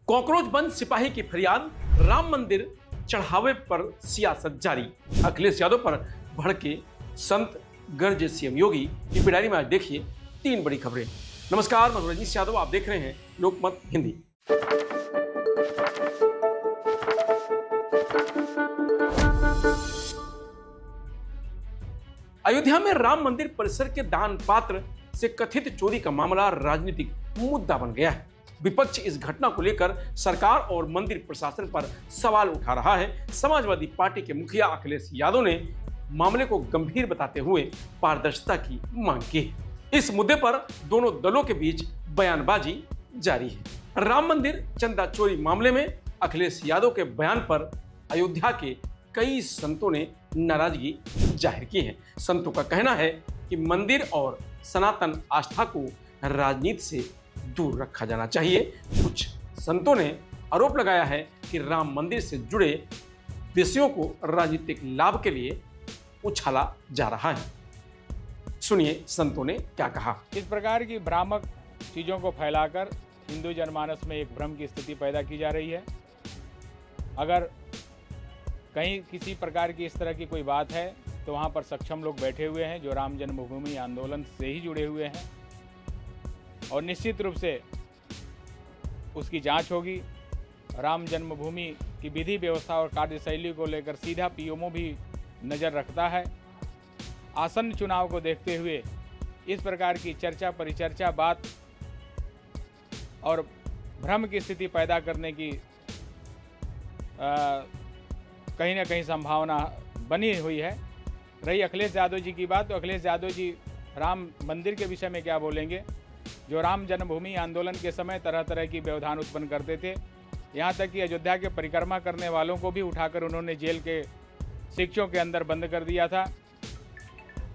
Cockroach बंद सिपाही की फरियाद, राम मंदिर चढ़ावे पर सियासत जारी। अखिलेश यादव पर भड़के संत, गरजे सीएम योगी। यूपी डायरी में आज देखिए 3 बड़ी खबरें। नमस्कार, मैं रजनीश यादव, आप देख रहे हैं लोकमत हिंदी। अयोध्या में राम मंदिर परिसर के दान पात्र से कथित चोरी का मामला राजनीतिक मुद्दा बन गया है। विपक्ष इस घटना को लेकर सरकार और मंदिर प्रशासन पर सवाल उठा रहा है। समाजवादी पार्टी के मुखिया अखिलेश यादव ने मामले को गंभीर बताते हुए पारदर्शिता की मांग की। इस मुद्दे पर दोनों दलों के बीच बयानबाजी जारी है। राम मंदिर चंदा चोरी मामले में अखिलेश यादव के बयान पर अयोध्या के कई संतों ने नाराजगी जाहिर की है। संतों का कहना है कि मंदिर और सनातन आस्था को राजनीति से दूर रखा जाना चाहिए। कुछ संतों ने आरोप लगाया है कि राम मंदिर से जुड़े विषयों को राजनीतिक लाभ के लिए उछाला जा रहा है। सुनिए संतों ने क्या कहा। इस प्रकार की भ्रामक चीज़ों को फैलाकर हिंदू जनमानस में एक भ्रम की स्थिति पैदा की जा रही है। अगर कहीं किसी प्रकार की इस तरह की कोई बात है तो वहाँ पर सक्षम लोग बैठे हुए हैं जो राम जन्मभूमि आंदोलन से ही जुड़े हुए हैं, और निश्चित रूप से उसकी जांच होगी। राम जन्मभूमि की विधि व्यवस्था और कार्यशैली को लेकर सीधा पीएमओ भी नज़र रखता है। आसन्न चुनाव को देखते हुए इस प्रकार की चर्चा परिचर्चा बात और भ्रम की स्थिति पैदा करने की कहीं ना कहीं संभावना बनी हुई है। रही अखिलेश यादव जी की बात, तो अखिलेश यादव जी राम मंदिर के विषय में क्या बोलेंगे, जो राम जन्मभूमि आंदोलन के समय तरह तरह की व्यवधान उत्पन्न करते थे। यहाँ तक कि अयोध्या के परिक्रमा करने वालों को भी उठाकर उन्होंने जेल के शिक्षों के अंदर बंद कर दिया था,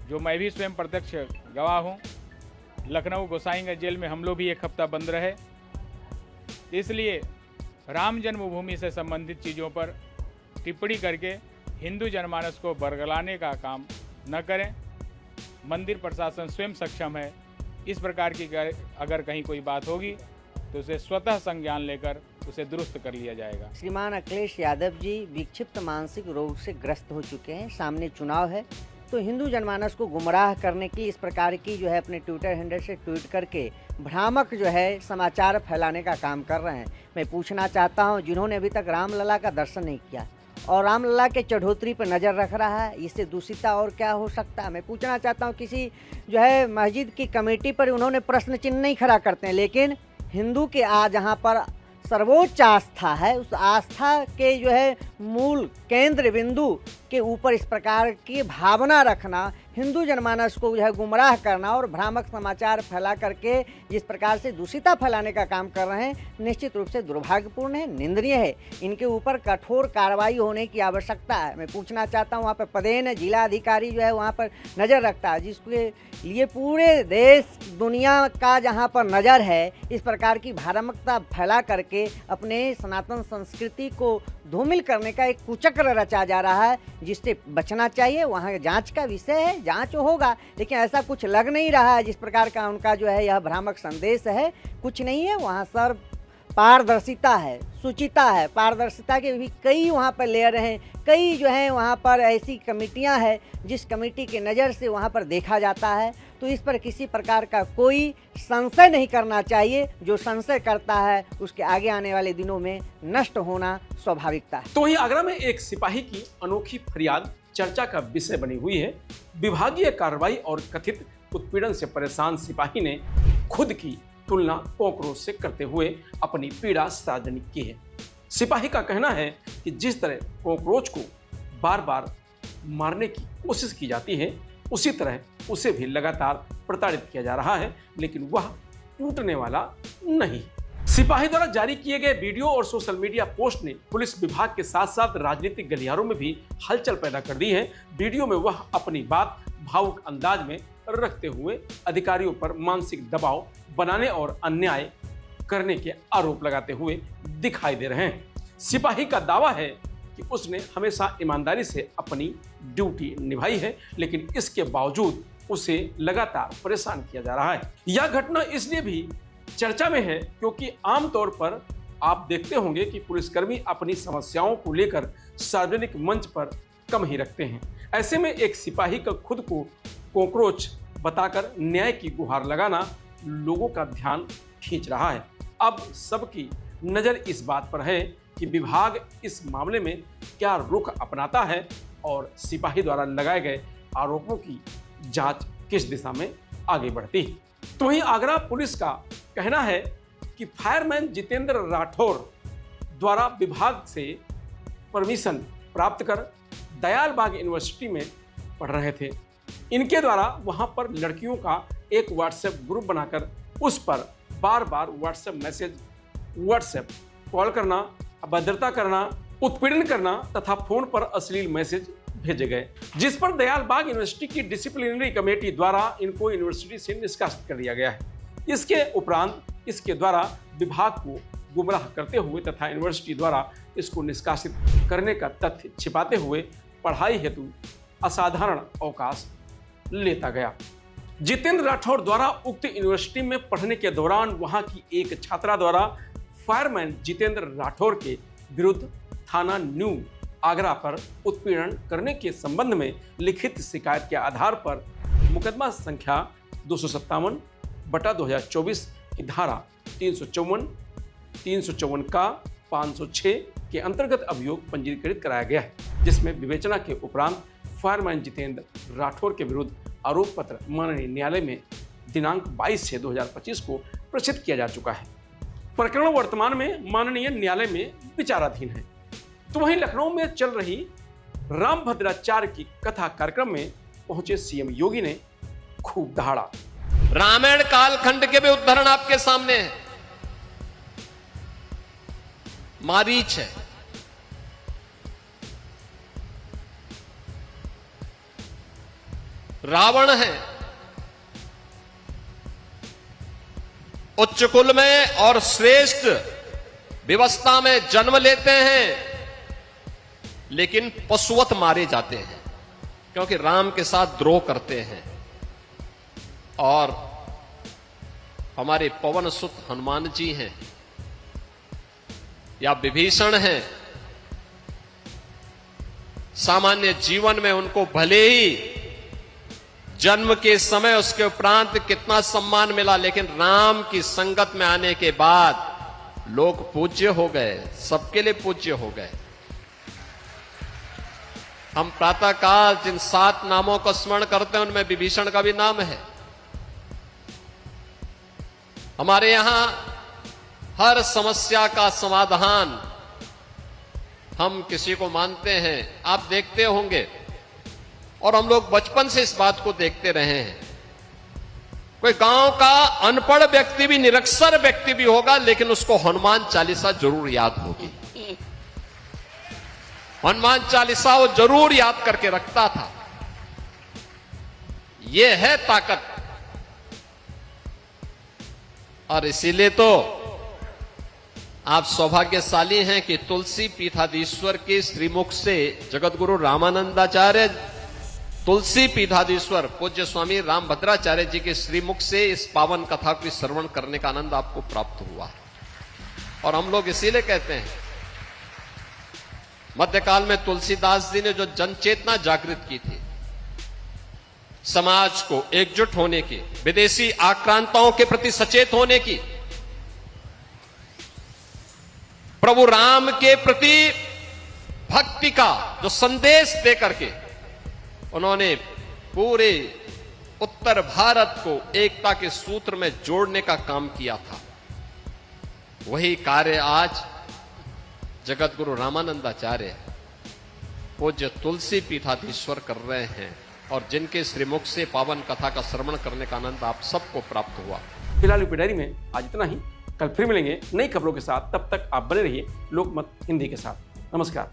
जो मैं भी स्वयं प्रत्यक्ष गवाह हूँ। लखनऊ गोसाईगंज जेल में हम लोग भी 1 हफ्ता बंद रहे। इसलिए राम जन्मभूमि से संबंधित चीज़ों पर टिप्पणी करके हिंदू जनमानस को बरगलाने का काम न करें। मंदिर प्रशासन स्वयं सक्षम है। इस प्रकार की अगर कहीं कोई बात होगी तो उसे स्वतः संज्ञान लेकर उसे दुरुस्त कर लिया जाएगा। श्रीमान अखिलेश यादव जी विक्षिप्त मानसिक रोग से ग्रस्त हो चुके हैं। सामने चुनाव है तो हिंदू जनमानस को गुमराह करने की इस प्रकार की जो है अपने ट्विटर हैंडल से ट्वीट करके भ्रामक जो है समाचार फैलाने का काम कर रहे हैं। मैं पूछना चाहता हूं, जिन्होंने अभी तक रामलला का दर्शन नहीं किया और रामलला के चढ़ोतरी पर नज़र रख रहा है, इससे दूषिता और क्या हो सकता है। मैं पूछना चाहता हूं, किसी जो है मस्जिद की कमेटी पर उन्होंने प्रश्न चिन्ह नहीं खड़ा करते हैं, लेकिन हिंदू के जहाँ पर सर्वोच्च आस्था है, उस आस्था के जो है मूल केंद्र बिंदु के ऊपर इस प्रकार की भावना रखना, हिंदू जनमानस को जो है गुमराह करना और भ्रामक समाचार फैला करके जिस प्रकार से दूषिता फैलाने का काम कर रहे हैं, निश्चित रूप से दुर्भाग्यपूर्ण है, निंदनीय है। इनके ऊपर कठोर कार्रवाई होने की आवश्यकता है। मैं पूछना चाहता हूँ, वहाँ पर पदेन जिला अधिकारी जो है वहाँ पर नज़र रखता है, जिसके लिए पूरे देश दुनिया का जहाँ पर नज़र है, इस प्रकार की भ्रामकता फैला करके अपने सनातन संस्कृति को धूमिल करने का एक कुचक्र रचा जा रहा है, जिससे बचना चाहिए। वहाँ जांच का विषय है, जांच होगा, लेकिन ऐसा कुछ लग नहीं रहा है जिस प्रकार का उनका जो है यह भ्रामक संदेश है, कुछ नहीं है। वहाँ सर पारदर्शिता है, शुचिता है। पारदर्शिता के भी कई वहाँ पर लेयर हैं, कई जो है वहाँ पर ऐसी कमेटियाँ हैं जिस कमेटी के नज़र से वहाँ पर देखा जाता है। तो इस पर किसी प्रकार का कोई संशय नहीं करना चाहिए। जो संशय करता है उसके आगे आने वाले दिनों में नष्ट होना स्वाभाविकता है। तो वहीं आगरा में एक सिपाही की अनोखी फरियाद चर्चा का विषय बनी हुई है। विभागीय कार्रवाई और कथित उत्पीड़न से परेशान सिपाही ने खुद की तुलना कॉकरोच से करते हुए अपनी पीड़ा सार्वजनिक की है। सिपाही का कहना है कि जिस तरह कॉकरोच को बार बार मारने की कोशिश की जाती है, उसी तरह उसे भी लगातार प्रताड़ित किया जा रहा है, लेकिन वह टूटने वाला नहीं। सिपाही द्वारा जारी किए गए वीडियो और सोशल मीडिया पोस्ट ने पुलिस विभाग के साथ साथ राजनीतिक गलियारों में भी हलचल पैदा कर दी है। वीडियो में वह अपनी बात भावुक अंदाज में रखते हुए अधिकारियों पर मानसिक दबाव बनाने और अन्याय करने के आरोप लगाते हुए दिखाई दे रहे हैं। सिपाही का दावा है कि उसने हमेशा ईमानदारी से अपनी ड्यूटी निभाई है, लेकिन इसके बावजूद उसे लगातार परेशान किया जा रहा है। यह घटना इसलिए भी चर्चा में है क्योंकि आमतौर पर आप देखते होंगे कि पुलिसकर्मी अपनी समस्याओं को लेकर सार्वजनिक मंच पर कम ही रखते हैं। ऐसे में एक सिपाही का खुद को कॉकरोच बताकर न्याय की गुहार लगाना लोगों का ध्यान खींच रहा है। अब सबकी नज़र इस बात पर है कि विभाग इस मामले में क्या रुख अपनाता है और सिपाही द्वारा लगाए गए आरोपों की जांच किस दिशा में आगे बढ़ती है। तो वहीं आगरा पुलिस का कहना है कि फायरमैन जितेंद्र राठौर द्वारा विभाग से परमिशन प्राप्त कर दयालबाग यूनिवर्सिटी में पढ़ रहे थे। इनके द्वारा वहां पर लड़कियों का एक व्हाट्सएप ग्रुप बनाकर उस पर बार बार व्हाट्सएप कॉल करना, अभद्रता करना, उत्पीड़न करना तथा फोन पर अश्लील मैसेज भेजे गए, जिस पर दयालबाग यूनिवर्सिटी की डिसिप्लिनरी कमेटी द्वारा इनको यूनिवर्सिटी से निष्कासित कर दिया गया है। इसके उपरांत इसके द्वारा विभाग को गुमराह करते हुए तथा यूनिवर्सिटी द्वारा इसको निष्कासित करने का तथ्य छिपाते हुए पढ़ाई हेतु असाधारण अवकाश लेता गया। जितेंद्र राठौर द्वारा उक्त यूनिवर्सिटी में पढ़ने के दौरान वहां की एक छात्रा द्वारा फायरमैन जितेंद्र राठौर के विरुद्ध थाना न्यू आगरा पर उत्पीड़न करने के संबंध में लिखित शिकायत के आधार पर मुकदमा संख्या 257/2024 की धारा 354, 354 का 506 के अंतर्गत अभियोग पंजीकृत कराया गया है, जिसमें विवेचना के उपरांत फायरमैन जितेंद्र राठौर के विरुद्ध आरोप पत्र माननीय न्यायालय में दिनांक 22/6/2025 को प्रेषित किया जा चुका है। प्रकरण वर्तमान में माननीय न्यायालय में विचाराधीन है। तो वहीं लखनऊ में चल रही रामभद्राचार्य की कथा कार्यक्रम में पहुंचे सीएम योगी ने खूब दहाड़ा। रामायण कालखंड के भी उदाहरण आपके सामने है। मारीच है, रावण है, उच्च कुल में और श्रेष्ठ व्यवस्था में जन्म लेते हैं, लेकिन पशुवत मारे जाते हैं क्योंकि राम के साथ द्रोह करते हैं। और हमारे पवन सुत हनुमान जी हैं या विभीषण हैं, सामान्य जीवन में उनको भले ही जन्म के समय उसके उपरांत कितना सम्मान मिला, लेकिन राम की संगत में आने के बाद लोग पूज्य हो गए, सबके लिए पूज्य हो गए। हम प्रातःकाल जिन 7 नामों को स्मरण करते हैं उनमें विभीषण का भी नाम है। हमारे यहां हर समस्या का समाधान हम किसी को मानते हैं, आप देखते होंगे, और हम लोग बचपन से इस बात को देखते रहे हैं। कोई गांव का अनपढ़ व्यक्ति भी, निरक्षर व्यक्ति भी होगा, लेकिन उसको हनुमान चालीसा जरूर याद होगी। हनुमान चालीसा वो जरूर याद करके रखता था। ये है ताकत। और इसीलिए तो आप सौभाग्यशाली हैं कि तुलसी पीठाधीश्वर के श्रीमुख से जगतगुरु रामानंदाचार्य, तुलसी पीठाधीश्वर पूज्य स्वामी रामभद्राचार्य जी के श्रीमुख से इस पावन कथा को श्रवण करने का आनंद आपको प्राप्त हुआ। और हम लोग इसीलिए कहते हैं, मध्यकाल में तुलसीदास जी ने जो जनचेतना जागृत की थी, समाज को एकजुट होने की, विदेशी आक्रांताओं के प्रति सचेत होने की, प्रभु राम के प्रति भक्ति का जो संदेश दे करके उन्होंने पूरे उत्तर भारत को एकता के सूत्र में जोड़ने का काम किया था। वही कार्य आज जगतगुरु रामानंदाचार्य पूज्य तुलसी पीठाधीश्वर कर रहे हैं, और जिनके श्रीमुख से पावन कथा का श्रवण करने का आनंद आप सबको प्राप्त हुआ। फिलहाल यूपी डायरी में आज इतना ही। कल फिर मिलेंगे नई खबरों के साथ। तब तक आप बने रहिए लोकमत हिंदी के साथ। नमस्कार।